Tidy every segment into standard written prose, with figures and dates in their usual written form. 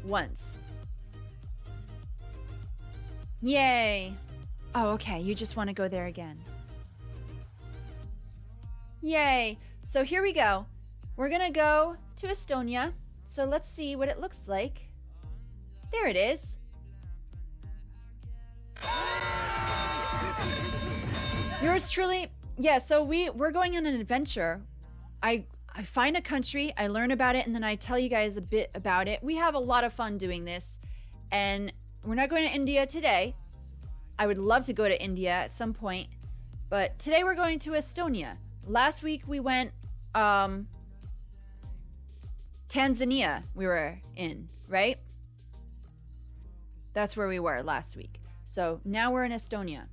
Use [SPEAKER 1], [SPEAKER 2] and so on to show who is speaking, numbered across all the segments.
[SPEAKER 1] once. Yay. Oh, okay. You just want to go there again. Yay. So here we go. We're going to go to Estonia. So let's see what it looks like. There it is. Yours truly. Yeah, so we're going on an adventure. I find a country, I learn about it, and then I tell you guys a bit about it. We have a lot of fun doing this. And we're not going to India today. I would love to go to India at some point. But today we're going to Estonia. Last week we went Tanzania we were in, right? That's where we were last week. So now we're in Estonia.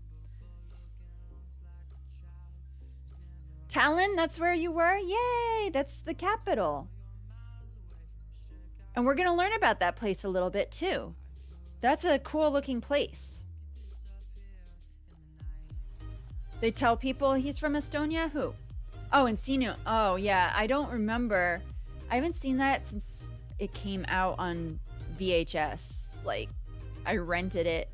[SPEAKER 1] Tallinn, that's where you were? Yay, that's the capital. And we're going to learn about that place a little bit too. That's a cool looking place. They tell people he's from Estonia? Who? Oh, Encino. Oh, yeah, I don't remember. I haven't seen that since it came out on VHS. Like, I rented it.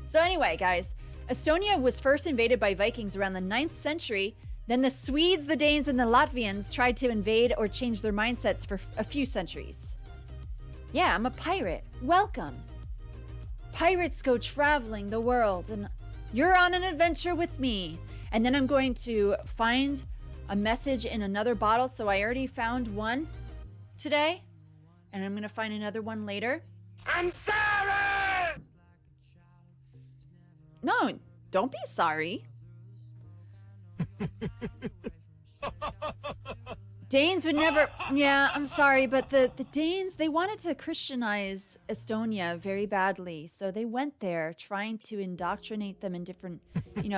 [SPEAKER 1] So anyway, guys, Estonia was first invaded by Vikings around the 9th century. Then the Swedes, the Danes, and the Latvians tried to invade or change their mindsets for a few centuries. Yeah, I'm a pirate. Welcome. Pirates go traveling the world, and you're on an adventure with me. And then I'm going to find a message in another bottle. So I already found one today, and I'm going to find another one later.
[SPEAKER 2] I'm sorry!
[SPEAKER 1] No, don't be sorry. Danes would never... Yeah, I'm sorry, but the Danes, they wanted to Christianize Estonia very badly. So they went there trying to indoctrinate them in different...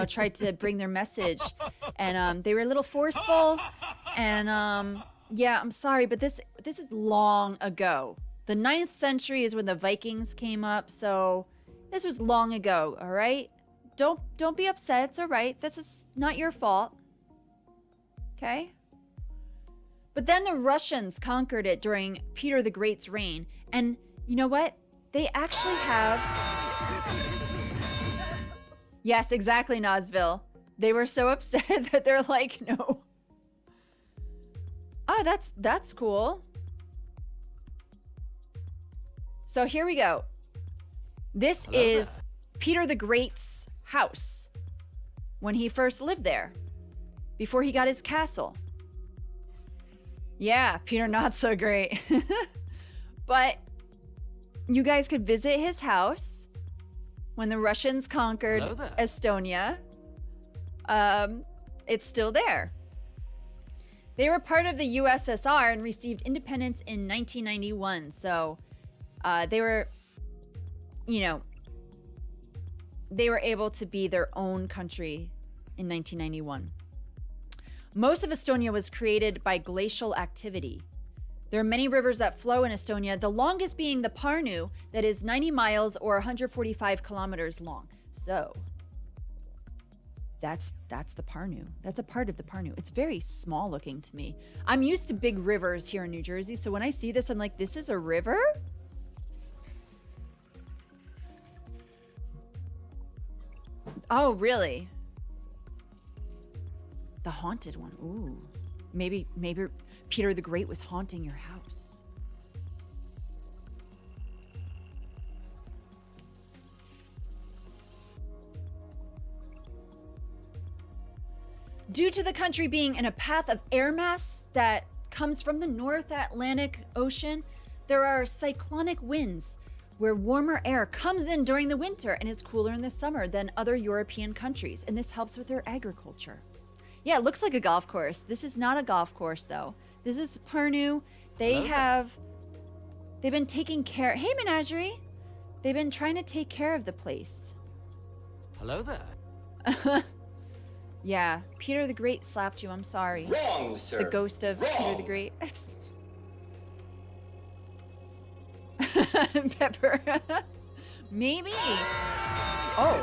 [SPEAKER 1] tried to bring their message. And they were a little forceful. And yeah, I'm sorry, but this is long ago. The 9th century is when the Vikings came up. So this was long ago, all right? Don't be upset. It's all right. This is not your fault. Okay? But then the Russians conquered it during Peter the Great's reign. And you know what? They actually have... Yes, exactly, Nosville. They were so upset that they're like, no. Oh, that's cool. So here we go. This is Peter the Great's house when he first lived there, before he got his castle. Yeah, Peter not so great. But you guys could visit his house when the Russians conquered Estonia. It's still there. They were part of the USSR and received independence in 1991. So they were, they were able to be their own country in 1991. Most of Estonia was created by glacial activity. There are many rivers that flow in Estonia, the longest being the Parnu, that is 90 miles or 145 kilometers long. So that's the Parnu. That's a part of the Parnu. It's very small looking to me. I'm used to big rivers here in New Jersey, so when I see this, I'm like, this is a river? Oh, really? The haunted one. Ooh. Maybe Peter the Great was haunting your house. Due to the country being in a path of air mass that comes from the North Atlantic Ocean, there are cyclonic winds where warmer air comes in during the winter and is cooler in the summer than other European countries, and this helps with their agriculture. Yeah, it looks like a golf course. This is not a golf course, though. This is Parnu. They've been taking care... Hey, Menagerie! They've been trying to take care of the place.
[SPEAKER 2] Hello there.
[SPEAKER 1] Yeah, Peter the Great slapped you. I'm sorry.
[SPEAKER 2] Wrong, sir.
[SPEAKER 1] The ghost of
[SPEAKER 2] Wrong.
[SPEAKER 1] Peter the Great. Pepper. Maybe. Oh.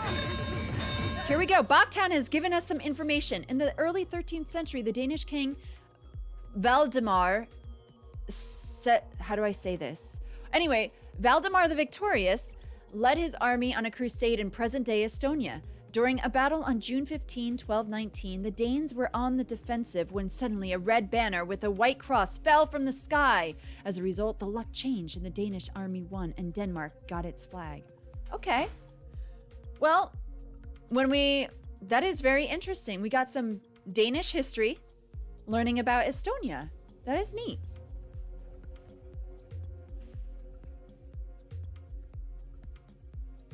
[SPEAKER 1] Here we go. Bogtown has given us some information. In the early 13th century, the Danish king Valdemar how do I say this? Anyway, Valdemar the Victorious led his army on a crusade in present-day Estonia. During a battle on June 15, 1219, the Danes were on the defensive when suddenly a red banner with a white cross fell from the sky. As a result, the luck changed and the Danish army won and Denmark got its flag. Okay. Well, that is very interesting. We got some Danish history learning about Estonia. That is neat.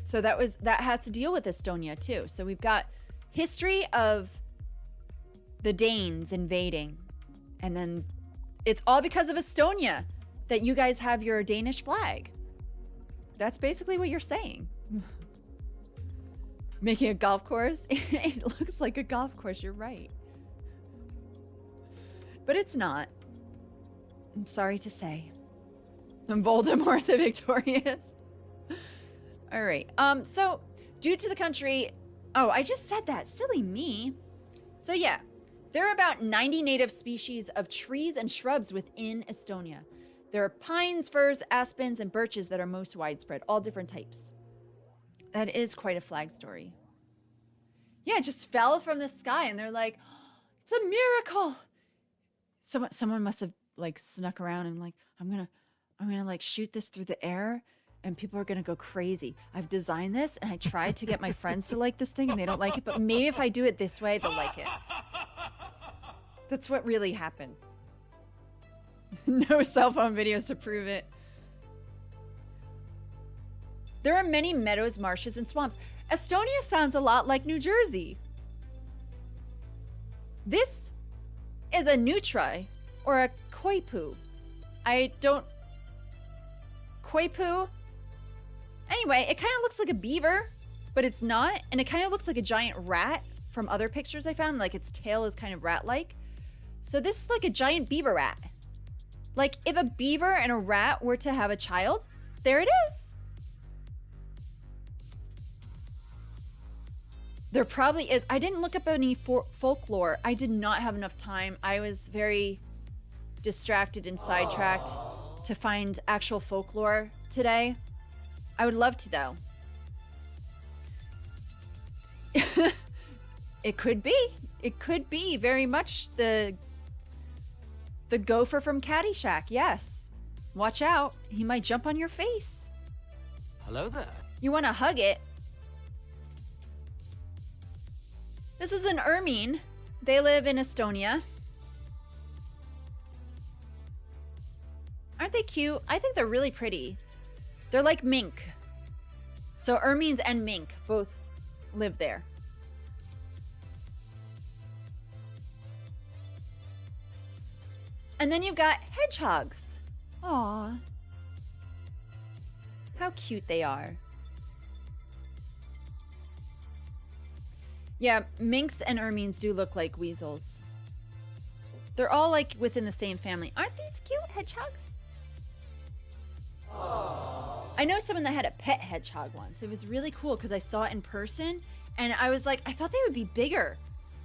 [SPEAKER 1] So that has to deal with Estonia too. So we've got history of the Danes invading, and then it's all because of Estonia that you guys have your Danish flag. That's basically what you're saying. Making a golf course? It looks like a golf course, you're right. But it's not. I'm sorry to say. I'm Voldemort the Victorious. All right. So due to the country, I just said that. Silly me. So yeah, there are about 90 native species of trees and shrubs within Estonia. There are pines, firs, aspens, and birches that are most widespread, all different types. That is quite a flag story. Yeah, it just fell from the sky and they're like, oh, it's a miracle. Someone must have like snuck around and like, I'm gonna like shoot this through the air. And people are going to go crazy. I've designed this and I tried to get my friends to like this thing and they don't like it. But maybe if I do it this way, they'll like it. That's what really happened. No cell phone videos to prove it. There are many meadows, marshes, and swamps. Estonia sounds a lot like New Jersey. This is a nutri or a koipu. Koipu? Anyway, it kind of looks like a beaver, but it's not. And it kind of looks like a giant rat from other pictures I found. Like its tail is kind of rat-like. So this is like a giant beaver rat. Like if a beaver and a rat were to have a child, there it is. There probably is. I didn't look up any folklore. I did not have enough time. I was very distracted and sidetracked to find actual folklore today. I would love to, though. It could be. It could be very much the gopher from Caddyshack. Yes. Watch out. He might jump on your face.
[SPEAKER 2] Hello there.
[SPEAKER 1] You want to hug it. This is an ermine. They live in Estonia. Aren't they cute? I think they're really pretty. They're like mink. So ermines and mink both live there. And then you've got hedgehogs. Aw. How cute they are. Yeah, minks and ermines do look like weasels. They're all like within the same family. Aren't these cute hedgehogs? Aww. I know someone that had a pet hedgehog once. It was really cool because I saw it in person and I was like, I thought they would be bigger.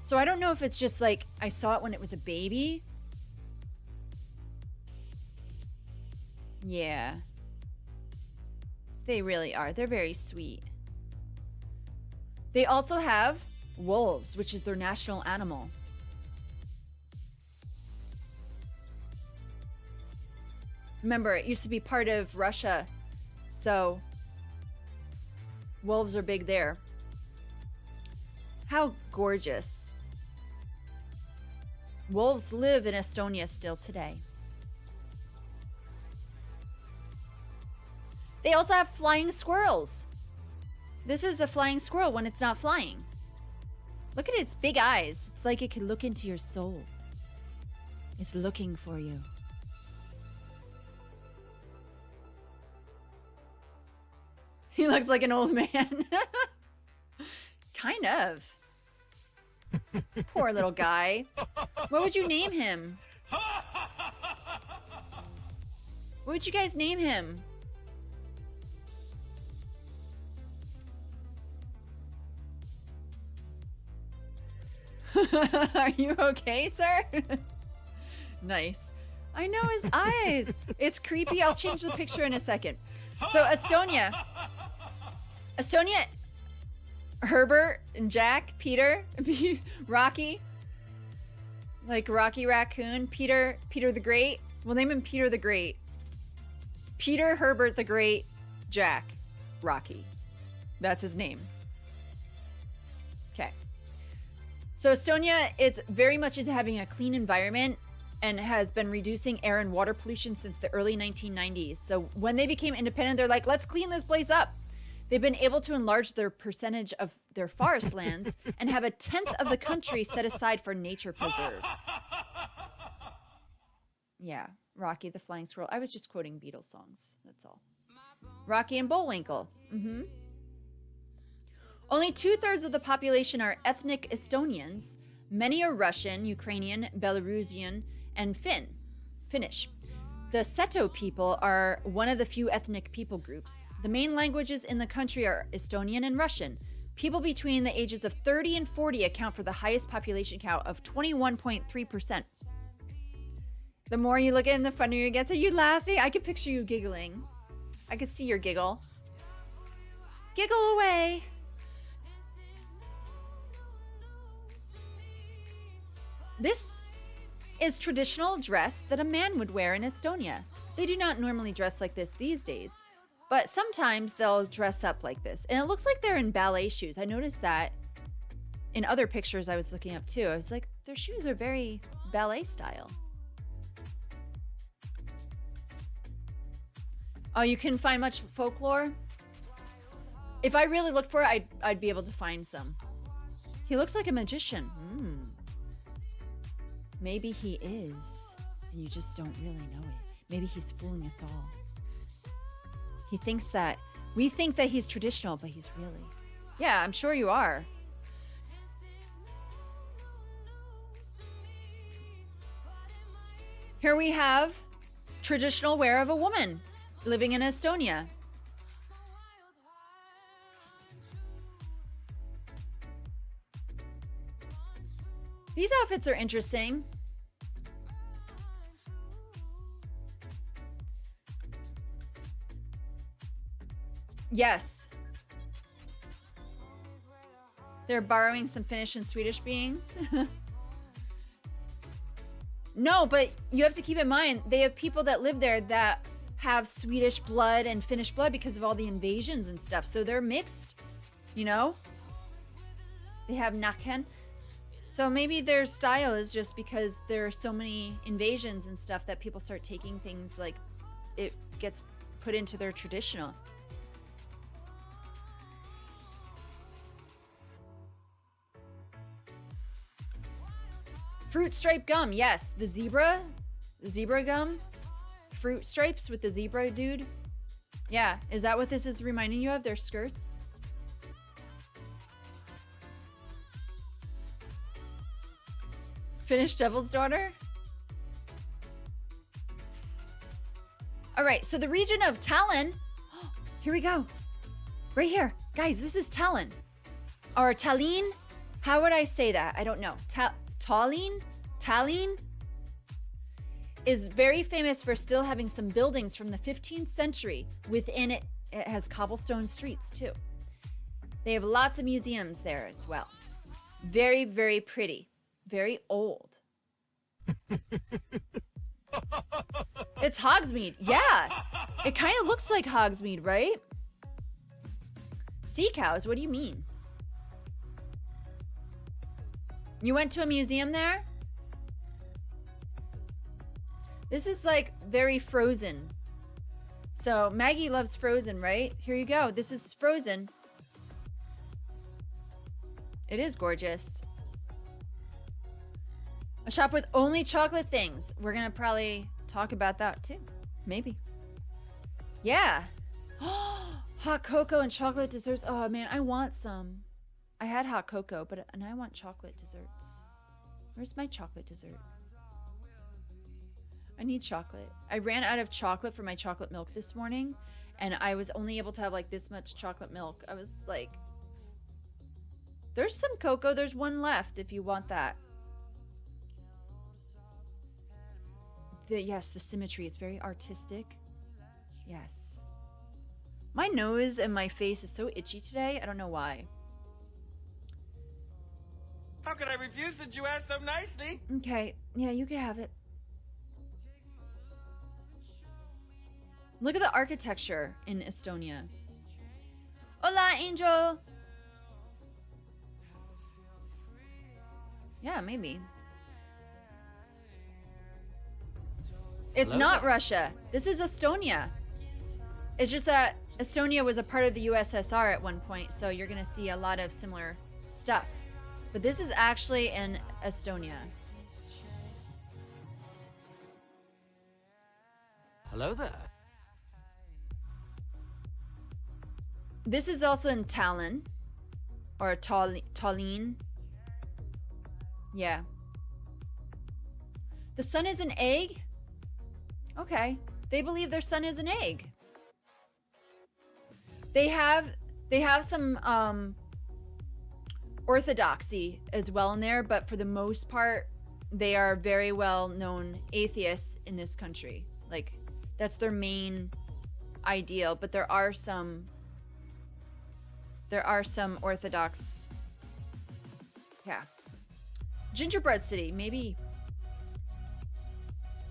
[SPEAKER 1] So I don't know if it's just like I saw it when it was a baby. Yeah. They really are. They're very sweet. They also have wolves, which is their national animal. Remember, it used to be part of Russia, so wolves are big there. How gorgeous. Wolves live in Estonia still today. They also have flying squirrels. This is a flying squirrel when it's not flying. Look at its big eyes. It's like it can look into your soul. It's looking for you. He looks like an old man. Kind of. Poor little guy. What would you name him? What would you guys name him? Are you okay, sir? Nice. I know his eyes. It's creepy. I'll change the picture in a second. So Estonia, Herbert and Jack, Peter, Rocky, like Rocky Raccoon, Peter the Great. We'll name him Peter the Great. Peter, Herbert the Great, Jack, Rocky. That's his name. Okay. So Estonia, it's very much into having a clean environment and has been reducing air and water pollution since the early 1990s. So when they became independent, they're like, let's clean this place up. They've been able to enlarge their percentage of their forest lands and have 1/10 of the country set aside for nature preserve. Yeah, Rocky the Flying Squirrel. I was just quoting Beatles songs. That's all. Rocky and Bullwinkle. Mm-hmm. Only 2/3 of the population are ethnic Estonians. Many are Russian, Ukrainian, Belarusian, and Finnish. The Seto people are one of the few ethnic people groups. The main languages in the country are Estonian and Russian. People between the ages of 30 and 40 account for the highest population count of 21.3%. The more you look at it, the funnier it gets. Are you laughing? I can picture you giggling. I could see your giggle. Giggle away. This is traditional dress that a man would wear in Estonia. They do not normally dress like this these days, but sometimes they'll dress up like this. And it looks like they're in ballet shoes. I noticed that in other pictures I was looking up too. I was like, their shoes are very ballet style. Oh, you couldn't find much folklore? If I really looked for it, I'd be able to find some. He looks like a magician. Maybe he is, and you just don't really know it. Maybe he's fooling us all. He thinks that, we think that he's traditional, but he's really. Yeah, I'm sure you are. Here we have traditional wear of a woman living in Estonia. These outfits are interesting. Yes. They're borrowing some Finnish and Swedish beings. No, but you have to keep in mind, they have people that live there that have Swedish blood and Finnish blood because of all the invasions and stuff. So they're mixed, you know? They have Naken. So maybe their style is just because there are so many invasions and stuff that people start taking things like it gets put into their traditional. Fruit stripe gum, yes. The zebra gum. Fruit stripes with the zebra dude. Yeah, is that what this is reminding you of? Their skirts? Finnish Devil's Daughter? All right, so the region of Tallinn. Here we go. Right here. Guys, this is Tallinn. Or Tallinn. How would I say that? I don't know. Tallinn is very famous for still having some buildings from the 15th century. Within it, it has cobblestone streets too. They have lots of museums there as well. Very, very pretty. Very old. It's Hogsmeade. Yeah. It kind of looks like Hogsmeade, right? Sea cows, what do you mean? You went to a museum there? This is like very Frozen. So Maggie loves Frozen, right? Here you go. This is Frozen. It is gorgeous. A shop with only chocolate things. We're going to probably talk about that too. Maybe. Yeah. Hot cocoa and chocolate desserts. Oh man, I want some. I had hot cocoa, and I want chocolate desserts. Where's my chocolate dessert? I need chocolate. I ran out of chocolate for my chocolate milk this morning, and I was only able to have like this much chocolate milk. I was like, there's some cocoa. There's one left if you want that. yes, the symmetry. It's very artistic. Yes. My nose and my face is so itchy today. I don't know why.
[SPEAKER 3] How could I refuse since you asked so nicely?
[SPEAKER 1] Okay. Yeah, you could have it. Look at the architecture in Estonia. Hola, Angel! Yeah, maybe. It's not Russia. This is Estonia. It's just that Estonia was a part of the USSR at one point, so you're going to see a lot of similar stuff. But this is actually in Estonia.
[SPEAKER 2] Hello there.
[SPEAKER 1] This is also in Tallinn. Or Tallinn. Yeah. The sun is an egg? Okay. They believe their sun is an egg. They have some orthodoxy as well in there, but for the most part, they are very well known atheists in this country. Like, that's their main ideal, but there are some orthodox. Yeah. Gingerbread City, maybe.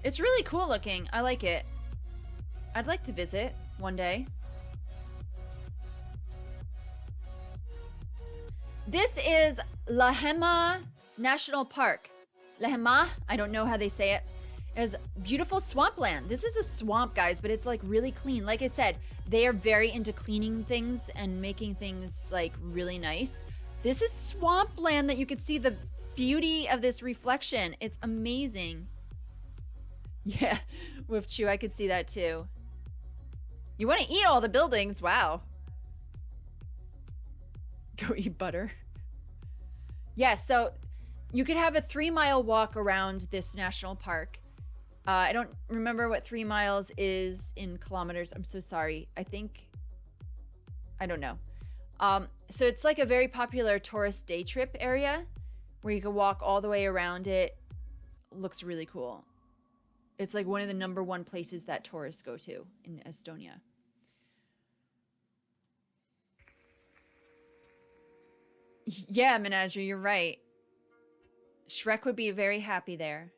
[SPEAKER 1] It's really cool looking. I like it. I'd like to visit one day. This is Lahema National Park. Lahema, I don't know how they say it, is beautiful swampland. This is a swamp, guys, but it's like really clean. Like I said, they are very into cleaning things and making things like really nice. This is swampland that you could see the beauty of this reflection. It's amazing. Yeah, with Chew, I could see that too. You want to eat all the buildings? Wow. Go eat butter. Yes, so you could have a 3-mile walk around this national park. I don't remember what 3 miles is in kilometers. I'm so sorry. I don't know. So it's like a very popular tourist day trip area where you can walk all the way around it. Looks really cool. It's like one of the #1 places that tourists go to in Estonia. Yeah, Menagerie, you're right. Shrek would be very happy there.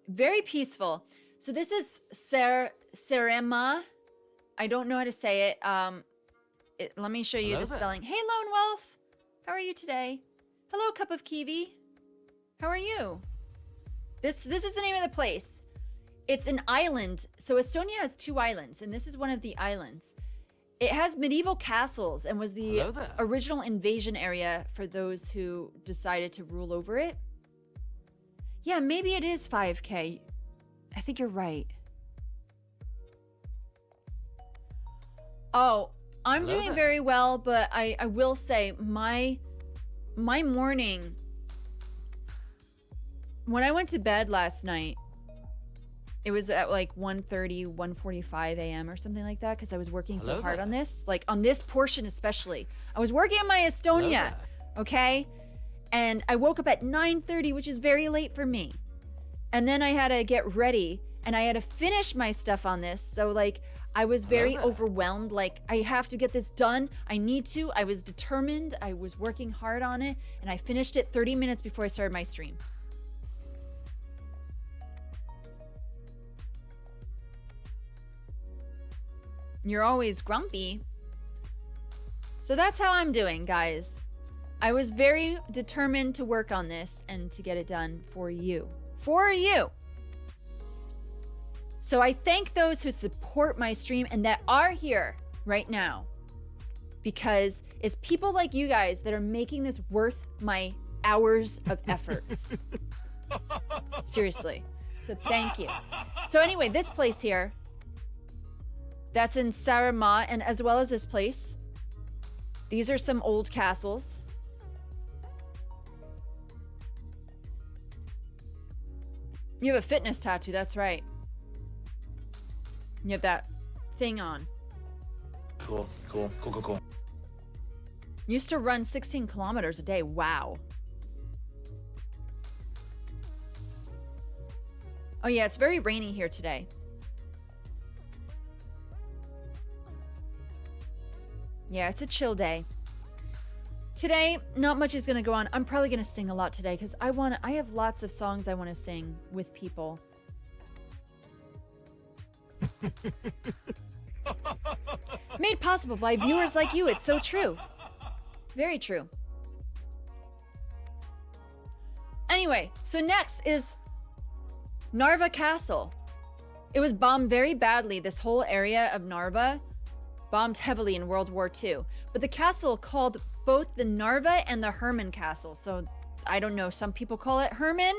[SPEAKER 1] Very peaceful. So this is Serema. I don't know how to say it. Let me show you
[SPEAKER 2] Hello
[SPEAKER 1] the
[SPEAKER 2] there.
[SPEAKER 1] spelling. Hey, Lone Wolf. How are you today? Hello, Cup of Kiwi. How are you? This is the name of the place. It's an island. So Estonia has 2 islands, and this is one of the islands. It has medieval castles and was the
[SPEAKER 2] Hello there.
[SPEAKER 1] original invasion area for those who decided to rule over it. Yeah, maybe it is 5K. I think you're right. Oh, I'm
[SPEAKER 2] Hello
[SPEAKER 1] doing
[SPEAKER 2] there.
[SPEAKER 1] very well, but I will say my morning, when I went to bed last night, it was at like 1:30, 1:45 a.m. or something like that because I was working so
[SPEAKER 2] Hello
[SPEAKER 1] hard
[SPEAKER 2] there.
[SPEAKER 1] on this. Like on this portion especially. I was working on my Estonia,
[SPEAKER 2] there.
[SPEAKER 1] okay? And I woke up at 9:30, which is very late for me. And then I had to get ready and I had to finish my stuff on this. So like I was very
[SPEAKER 2] there.
[SPEAKER 1] overwhelmed. Like I have to get this done. I need to. I was determined. I was working hard on it and I finished it 30 minutes before I started my stream. You're always grumpy. So that's how I'm doing, guys. I was very determined to work on this and to get it done for you. For you! So I thank those who support my stream and that are here right now. Because it's people like you guys that are making this worth my hours of efforts. Seriously. So thank you. So anyway, this place here, that's in Sarama, and as well as this place, these are some old castles. You have a fitness tattoo, that's right. You have that thing on.
[SPEAKER 4] Cool.
[SPEAKER 1] Used to run 16 kilometers a day. Wow. Oh yeah, it's very rainy here today. Yeah, it's a chill day. Today, not much is going to go on. I'm probably going to sing a lot today because I have lots of songs I want to sing with people. Made possible by viewers like you. It's so true. Very true. Anyway, so next is Narva Castle. It was bombed very badly. This whole area of Narva bombed heavily in World War II. But the castle called both the Narva and the Herman Castle. So I don't know. Some people call it Herman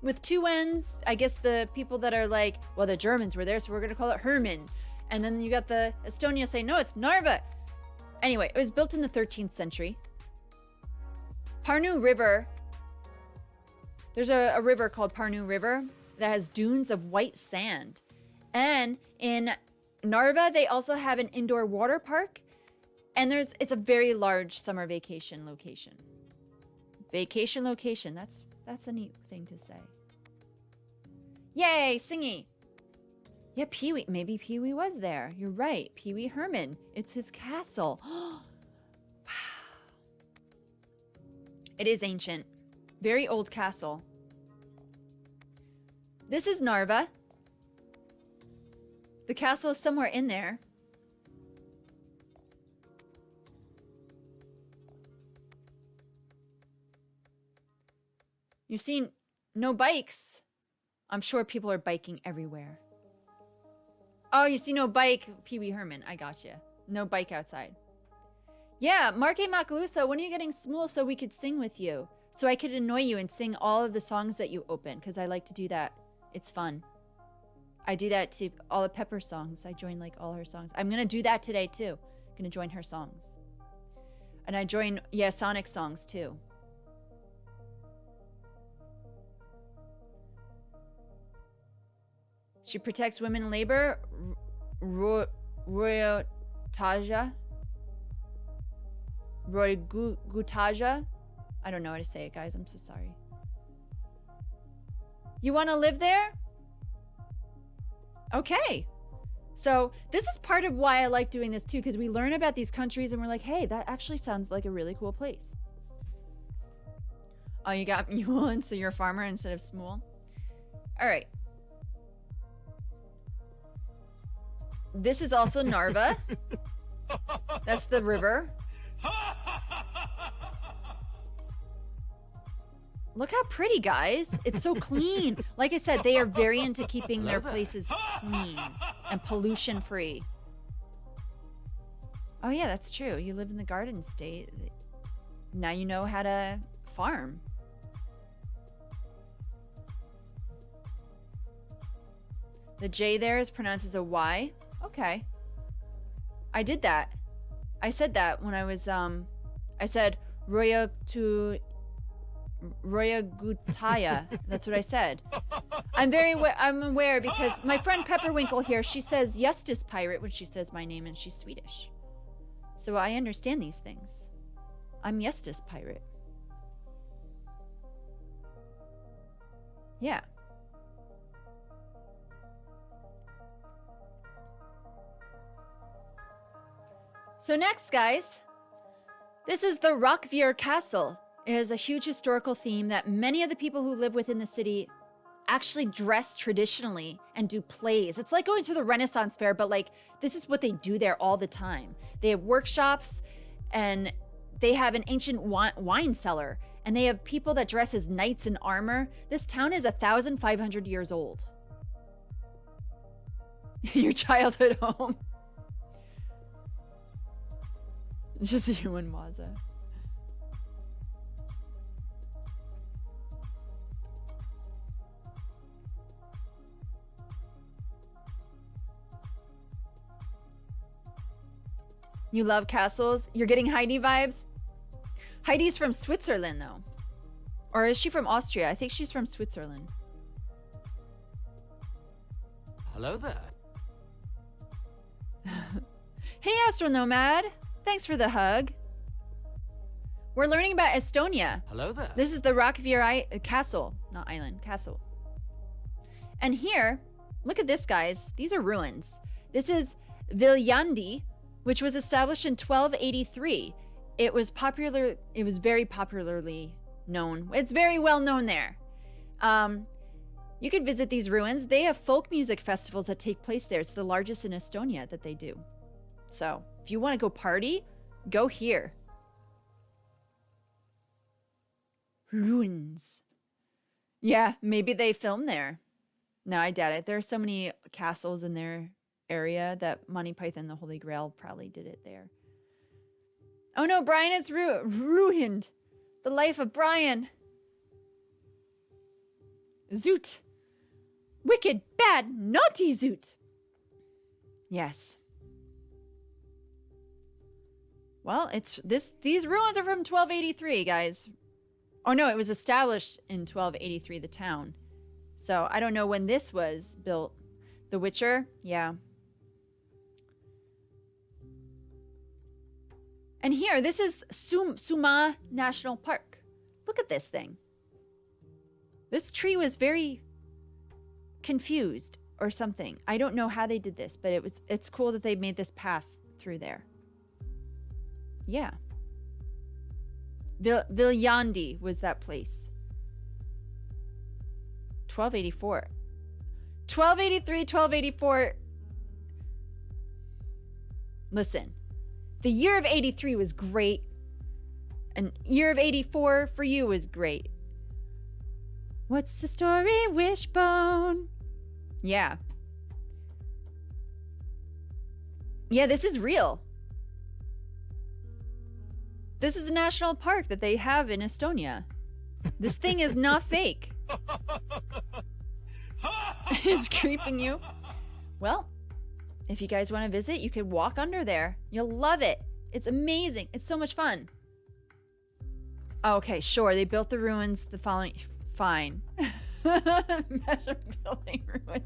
[SPEAKER 1] with two N's. I guess the people that are like, well, the Germans were there, so we're going to call it Herman. And then you got the Estonia saying, no, it's Narva. Anyway, it was built in the 13th century. Parnu River. There's a river called Parnu River that has dunes of white sand. And in Narva, they also have an indoor water park. And it's a very large summer vacation location. Vacation location. That's a neat thing to say. Yay, Singy. Yeah, Pee-wee. Maybe Pee-wee was there. You're right. Pee-wee Herman. It's his castle. Wow. It is ancient. Very old castle. This is Narva. The castle is somewhere in there. You've seen no bikes. I'm sure people are biking everywhere. Oh, you see no bike, Pee-wee Herman. I gotcha. No bike outside. Yeah, Marke Makalusa, when are you getting small so we could sing with you? So I could annoy you and sing all of the songs that you open, because I like to do that. It's fun. I do that to all the Pepper songs. I join like all her songs. I'm going to do that today too. I'm going to join her songs. And I join, yeah, Sonic songs too. She protects women in labor. Roy Gutaja. I don't know how to say it, guys. I'm so sorry. You want to live there? Okay. So this is part of why I like doing this too, because we learn about these countries and we're like, hey, that actually sounds like a really cool place. Oh, you got mule, so you're a farmer instead of smool. All right. This is also Narva. That's the river. Look how pretty, guys. It's so clean. Like I said, they are very into keeping their places clean and pollution free. Oh yeah, that's true. You live in the Garden State. Now you know how to farm. The J there is pronounced as a Y. Okay. I did that. I said that when I was, I said, Roya Gutaya. That's what I said. I'm aware because my friend Pepperwinkle here, she says Justus Pirate when she says my name and she's Swedish. So I understand these things. I'm Justus Pirate. Yeah. So next, guys, this is the Rockvear Castle. It has a huge historical theme that many of the people who live within the city actually dress traditionally and do plays. It's like going to the Renaissance Fair, but like this is what they do there all the time. They have workshops and they have an ancient wine cellar and they have people that dress as knights in armor. This town is 1,500 years old. Your childhood home. Just you and Maza. You love castles? You're getting Heidi vibes? Heidi's from Switzerland, though. Or is she from Austria? I think she's from Switzerland.
[SPEAKER 2] Hello there.
[SPEAKER 1] Hey, Astronomad. Thanks for the hug. We're learning about Estonia.
[SPEAKER 2] Hello there.
[SPEAKER 1] This is the Rockvear Castle. Not island, castle. And here, look at this, guys. These are ruins. This is Viljandi, which was established in 1283. It was very popularly known. It's very well known there. You could visit these ruins. They have folk music festivals that take place there. It's the largest in Estonia that they do. So if you want to go party, go here. Ruins. Yeah, maybe they filmed there. No, I doubt it. There are so many castles in their area that Monty Python and the Holy Grail probably did it there. Oh no, Brian is ruined. The life of Brian. Zoot. Wicked, bad, naughty Zoot. Yes. Well, these ruins are from 1283, guys. Oh no, it was established in 1283, the town. So I don't know when this was built. The Witcher, yeah. And here, this is Suma National Park. Look at this thing. This tree was very confused or something. I don't know how they did this, but it's cool that they made this path through there. Yeah. Viljandi was that place. 1284. 1283, 1284. Listen, the year of 83 was great. And year of 84 for you was great. What's the story, Wishbone? Yeah. Yeah, this is real. This is a national park that they have in Estonia. This thing is not fake. It's creeping you. Well, if you guys want to visit, you could walk under there. You'll love it. It's amazing. It's so much fun. Okay, sure. They built the ruins the following... Fine. Imagine building ruins.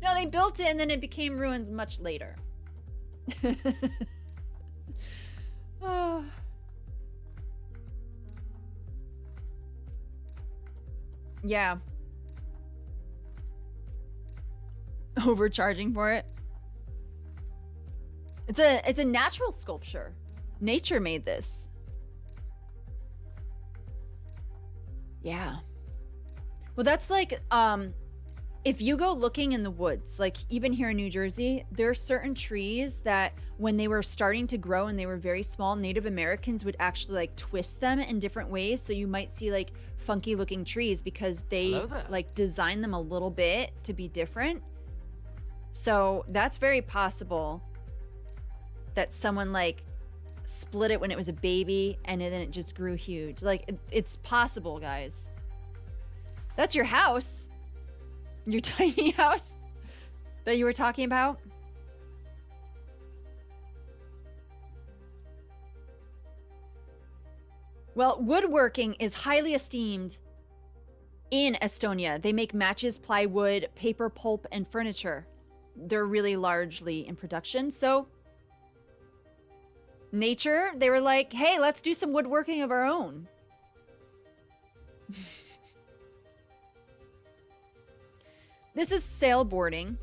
[SPEAKER 1] No, they built it and then it became ruins much later. Oh. Yeah. Overcharging for it. It's a natural sculpture. Nature made this. Yeah. Well, that's like if you go looking in the woods, like even here in New Jersey, there are certain trees that when they were starting to grow and they were very small, Native Americans would actually like twist them in different ways. So you might see like funky looking trees because they like design them a little bit to be different. So that's very possible that someone like split it when it was a baby and then it just grew huge. Like it's possible, guys. That's your house. Your tiny house that you were talking about. Well, woodworking is highly esteemed in Estonia. They make matches, plywood, paper pulp, and furniture. They're really largely in production. So nature, they were like, hey, let's do some woodworking of our own. This is sailboarding.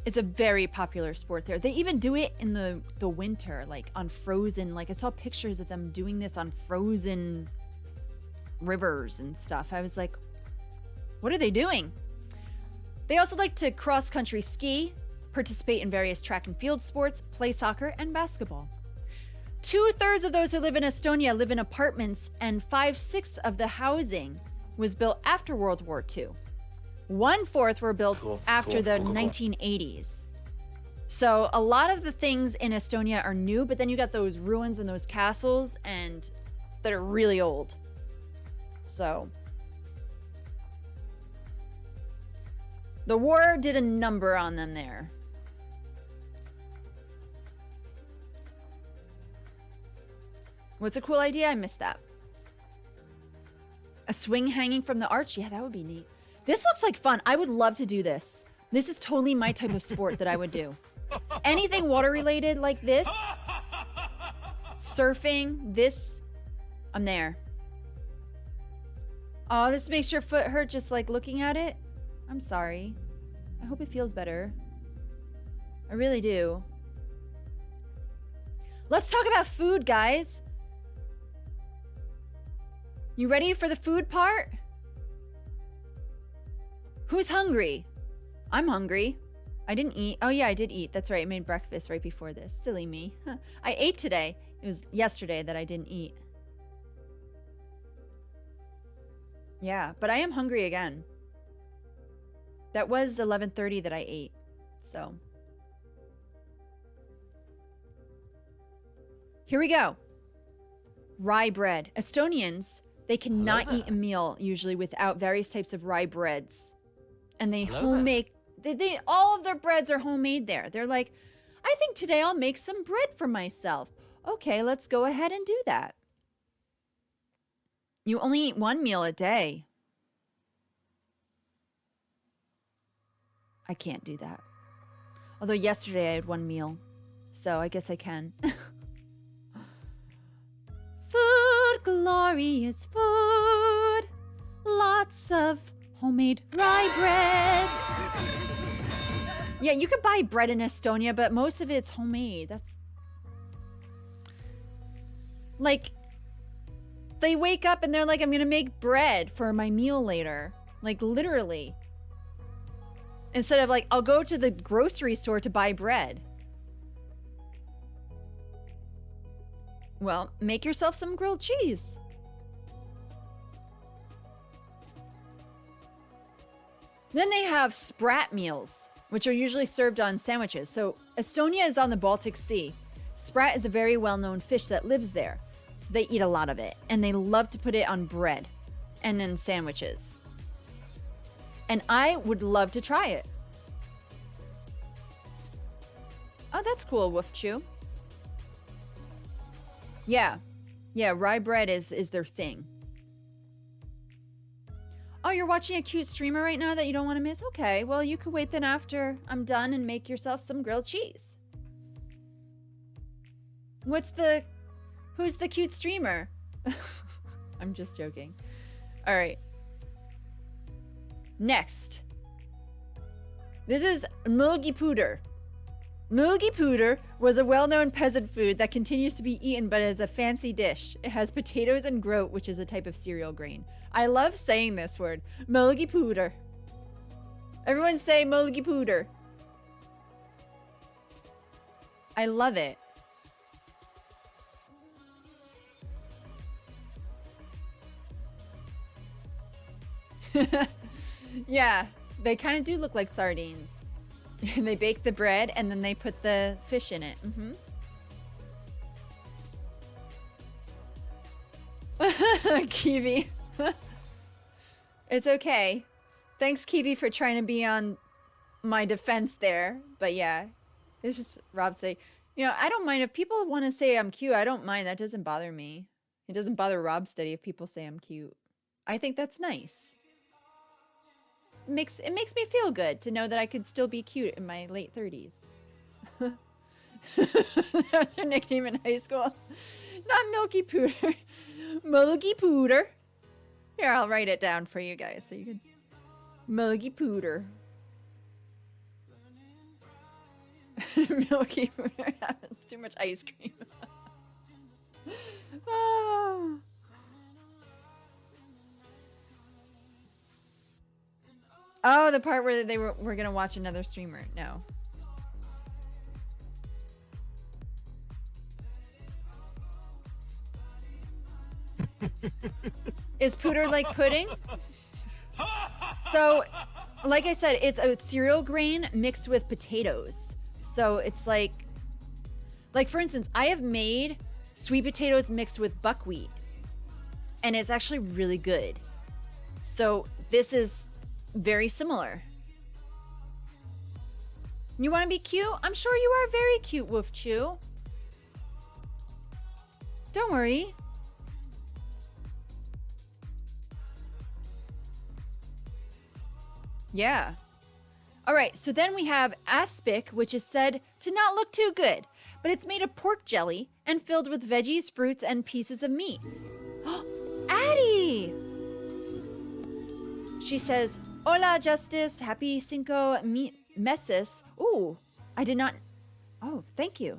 [SPEAKER 1] It's a very popular sport there. They even do it in the winter, like on frozen. Like I saw pictures of them doing this on frozen rivers and stuff. I was like, what are they doing? They also like to cross-country ski, participate in various track and field sports, play soccer, and basketball. 2/3 of those who live in Estonia live in apartments, and 5/6 of the housing was built after World War II. 1/4 were built after the 1980s. So a lot of the things in Estonia are new, but then you got those ruins and those castles and that are really old. So the war did a number on them there. What's a cool idea? I missed that. A swing hanging from the arch? Yeah, that would be neat. This looks like fun. I would love to do this. This is totally my type of sport that I would do. Anything water related like this, surfing, this, I'm there. Oh, this makes your foot hurt just like looking at it? I'm sorry. I hope it feels better. I really do. Let's talk about food, guys. You ready for the food part? Who's hungry? I'm hungry. I didn't eat. Oh yeah, I did eat. That's right. I made breakfast right before this. Silly me. I ate today. It was yesterday that I didn't eat. Yeah, but I am hungry again. That was 11:30 that I ate. So. Here we go. Rye bread. Estonians, they cannot eat a meal usually without various types of rye breads. And they homemade, they all of their breads are homemade there. They're like, I think today I'll make some bread for myself. Okay, let's go ahead and do that. You only eat one meal a day. I can't do that. Although yesterday I had one meal, so I guess I can. Food, glorious food. Lots of homemade rye bread. Yeah, you could buy bread in Estonia, but most of it's homemade. That's like, they wake up and they're like, I'm gonna make bread for my meal later. Like, literally. Instead of like, I'll go to the grocery store to buy bread. Well, make yourself some grilled cheese. Then they have Spratt meals, which are usually served on sandwiches. So Estonia is on the Baltic Sea. Spratt is a very well-known fish that lives there. So they eat a lot of it. And they love to put it on bread and in sandwiches. And I would love to try it. Oh, that's cool, Wolf Chew. Yeah. Yeah, rye bread is their thing. Oh, you're watching a cute streamer right now that you don't want to miss? Okay, well, you could wait then after I'm done and make yourself some grilled cheese. Who's the cute streamer? I'm just joking. All right. Next. This is Moggy Pooter. Moggy Pooter was a well-known peasant food that continues to be eaten but is a fancy dish. It has potatoes and groat, which is a type of cereal grain. I love saying this word. Moggy Pooter. Everyone say Moggy Pooter. I love it. Yeah, they kind of do look like sardines. They bake the bread and then they put the fish in it. Kiwi. It's okay. Thanks, Kiwi, for trying to be on my defense there. But yeah, it's just Rob say, you know, I don't mind if people want to say I'm cute. I don't mind. That doesn't bother me. It doesn't bother Rob Steady if people say I'm cute. I think that's nice. It makes me feel good to know that I could still be cute in my late 30s. That was your nickname in high school. Not Milky Pooter. Moggy Pooter. Here, I'll write it down for you guys so you can... Moggy Pooter. Milky Pooter. It's too much ice cream. Oh. Oh, the part where we're gonna watch another streamer. No. Is Pooter like pudding? So, like I said, it's a cereal grain mixed with potatoes. So it's like for instance, I have made sweet potatoes mixed with buckwheat. And it's actually really good. So this is very similar. You want to be cute? I'm sure you are very cute, Wolf Chew. Don't worry. Yeah. All right, so then we have Aspic, which is said to not look too good, but it's made of pork jelly and filled with veggies, fruits, and pieces of meat. Addie! She says, "Hola, Justice. Happy meses." Ooh, I did not. Oh, thank you.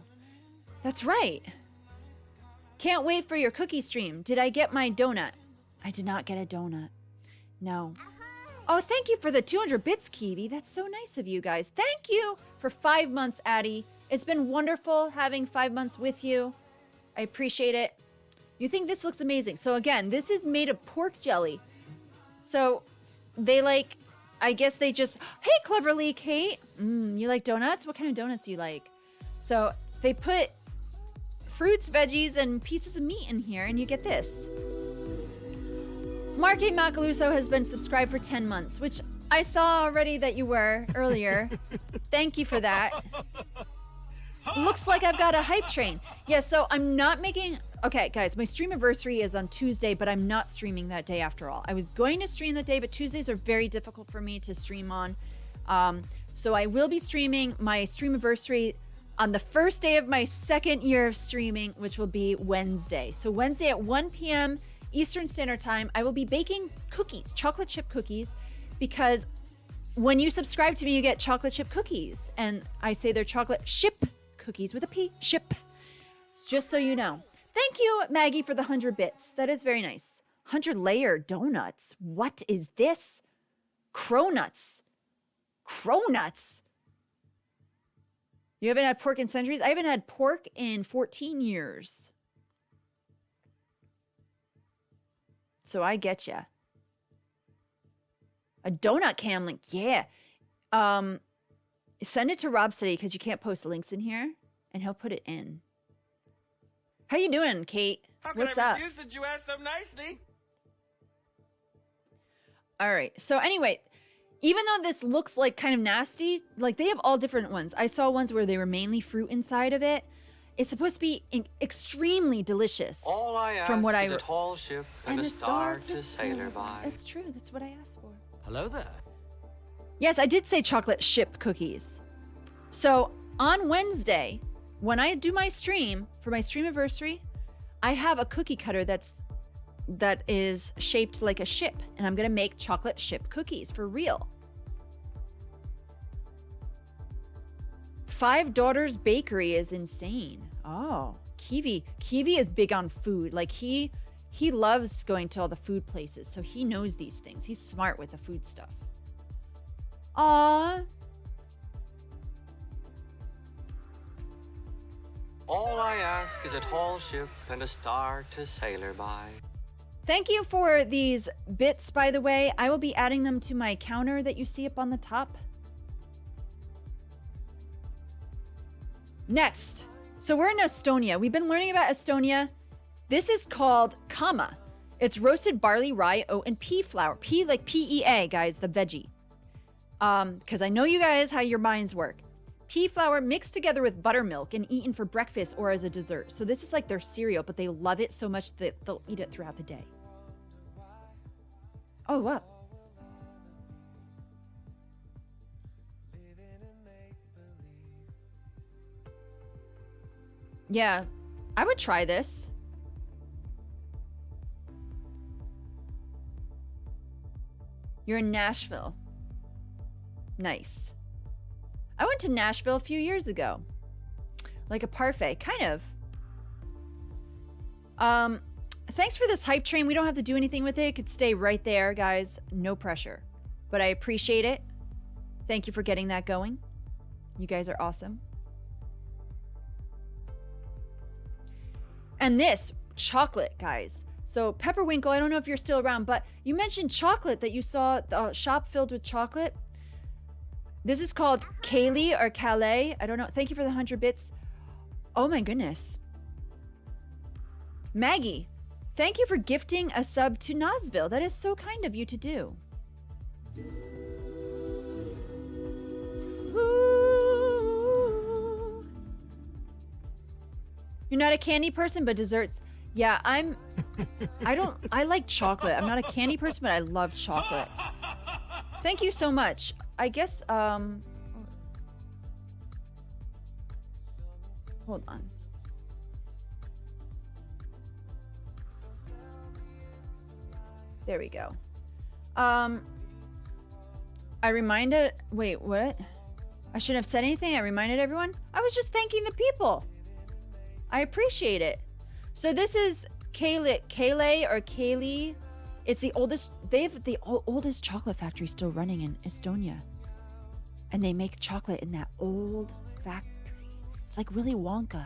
[SPEAKER 1] That's right. Can't wait for your cookie stream. Did I get my donut? I did not get a donut. No. Oh, thank you for the 200 bits, Kiwi. That's so nice of you guys. Thank you for 5 months, Addie. It's been wonderful having 5 months with you. I appreciate it. You think this looks amazing. So again, this is made of pork jelly. So they like, I guess they just, hey, Cleverly Kate. You like donuts? What kind of donuts do you like? So they put fruits, veggies, and pieces of meat in here, and you get this. Mark A. Macaluso has been subscribed for 10 months, which I saw already that you were earlier. Thank you for that. Looks like I've got a hype train. Yeah, so I'm not making... Okay, guys, my stream anniversary is on Tuesday, but I'm not streaming that day after all. I was going to stream that day, but Tuesdays are very difficult for me to stream on. So I will be streaming my stream anniversary on the first day of my second year of streaming, which will be Wednesday. So Wednesday at 1 p.m. Eastern Standard Time, I will be baking cookies, chocolate chip cookies, because when you subscribe to me, you get chocolate chip cookies. And I say they're chocolate ship cookies with a P, ship. Just so you know. Thank you, Maggie, for the 100 bits. That is very nice. 100-layer donuts. What is this? Cronuts. Cronuts. You haven't had pork in centuries? I haven't had pork in 14 years. So I get ya. A donut cam link. Yeah. Send it to Rob City because you can't post links in here, and he'll put it in. How you doing, Kate? What's up?
[SPEAKER 3] Refuse that you asked so nicely?
[SPEAKER 1] All right. So anyway, even though this looks like kind of nasty, like they have all different ones. I saw ones where they were mainly fruit inside of it. It's supposed to be extremely delicious.
[SPEAKER 5] All I ask
[SPEAKER 1] from what
[SPEAKER 5] is a tall ship and a star to sail her by.
[SPEAKER 1] That's true. That's what I asked for.
[SPEAKER 2] Hello there.
[SPEAKER 1] Yes, I did say chocolate chip cookies. So on Wednesday, when I do my stream for my stream anniversary, I have a cookie cutter that is shaped like a ship, and I'm gonna make chocolate chip cookies for real. Five Daughters Bakery is insane. Oh, Kiwi is big on food. Like he loves going to all the food places, so he knows these things. He's smart with the food stuff. Aww.
[SPEAKER 5] All I ask is a tall ship and a star to sail her by.
[SPEAKER 1] Thank you for these bits, by the way. I will be adding them to my counter that you see up on the top. Next. So we're in Estonia. We've been learning about Estonia. This is called kama. It's roasted barley, rye, oat, and pea flour. Pea like PEA, guys, the veggie. Because I know you guys how your minds work. Pea flour mixed together with buttermilk and eaten for breakfast or as a dessert. So this is like their cereal, but they love it so much that they'll eat it throughout the day. Oh, wow. Yeah, I would try this. You're in Nashville. Nice. I went to Nashville a few years ago. Like a parfait, kind of. Thanks for this hype train. We don't have to do anything with it. It could stay right there, guys. No pressure. But I appreciate it. Thank you for getting that going. You guys are awesome. And this, chocolate, guys. So Pepperwinkle, I don't know if you're still around, but you mentioned chocolate, that you saw the shop filled with chocolate. This is called Kaylee or Calais. I don't know. Thank you for the 100 bits. Oh my goodness. Maggie, thank you for gifting a sub to Nazville. That is so kind of you to do. Ooh. You're not a candy person, but desserts. Yeah, I like chocolate. I'm not a candy person, but I love chocolate. Thank you so much. I guess, hold on. There we go. I reminded... Wait, what? I shouldn't have said anything. I reminded everyone. I was just thanking the people. I appreciate it. So this is Kale or Kaylee. It's the oldest... They have the oldest chocolate factory still running in Estonia. And they make chocolate in that old factory. It's like Willy Wonka.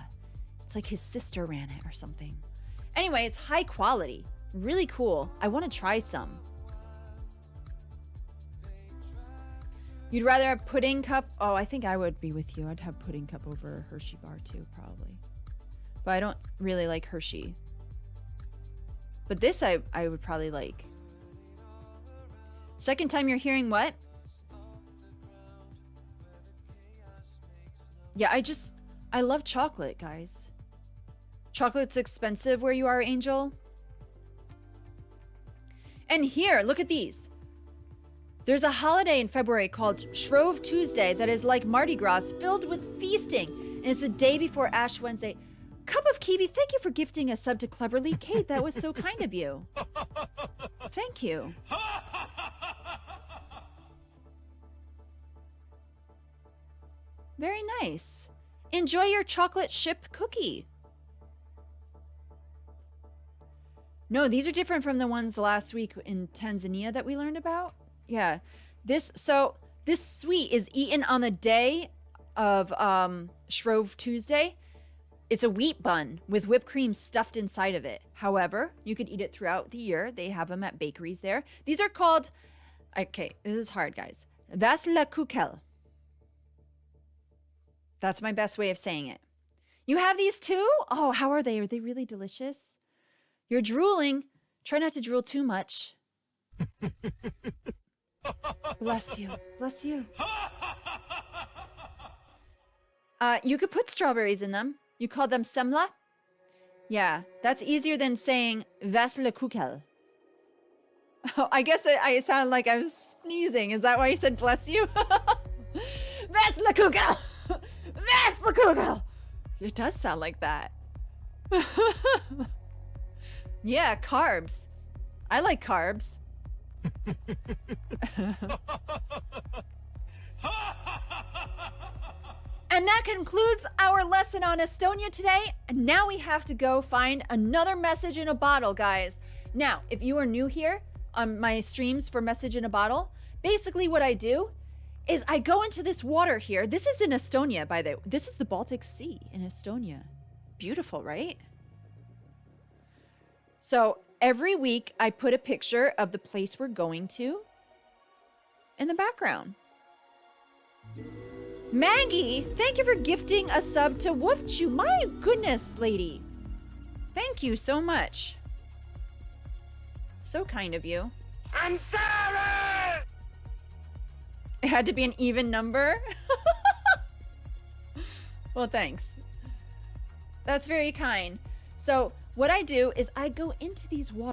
[SPEAKER 1] It's like his sister ran it or something. Anyway, it's high quality. Really cool. I want to try some. You'd rather have pudding cup? Oh, I think I would be with you. I'd have pudding cup over a Hershey bar too, probably. But I don't really like Hershey. But this I would probably like. Second time you're hearing what? Yeah, I love chocolate, guys. Chocolate's expensive where you are, Angel. And here, look at these. There's a holiday in February called Shrove Tuesday that is like Mardi Gras, filled with feasting. And it's the day before Ash Wednesday. Cup of Kiwi, thank you for gifting a sub to Cleverly. Kate, that was so kind of you. Thank you. Very nice. Enjoy your chocolate chip cookie. No, these are different from the ones last week in Tanzania that we learned about. Yeah. This sweet is eaten on the day of Shrove Tuesday. It's a wheat bun with whipped cream stuffed inside of it. However, you could eat it throughout the year. They have them at bakeries there. These are called, okay, this is hard, guys. Vaslekukel. That's my best way of saying it. You have these too? Oh, how are they? Are they really delicious? You're drooling. Try not to drool too much. Bless you. Bless you. You could put strawberries in them. You call them semla? Yeah, that's easier than saying Vaslekukel. Oh, I guess I sound like I was sneezing. Is that why you said bless you? Vaslekukel! Vaslekukel! It does sound like that. Yeah, carbs. I like carbs. And that concludes our lesson on Estonia today. And now we have to go find another message in a bottle, guys. Now, if you are new here on my streams for Message in a Bottle, basically what I do is I go into this water here. This is in Estonia, by the way. This is the Baltic Sea in Estonia. Beautiful, right? So every week I put a picture of the place we're going to in the background. Maggie, thank you for gifting a sub to Wolfchew. My goodness, lady. Thank you so much. So kind of you.
[SPEAKER 3] I'm sorry!
[SPEAKER 1] It had to be an even number? Well, thanks. That's very kind. So what I do is I go into these waters.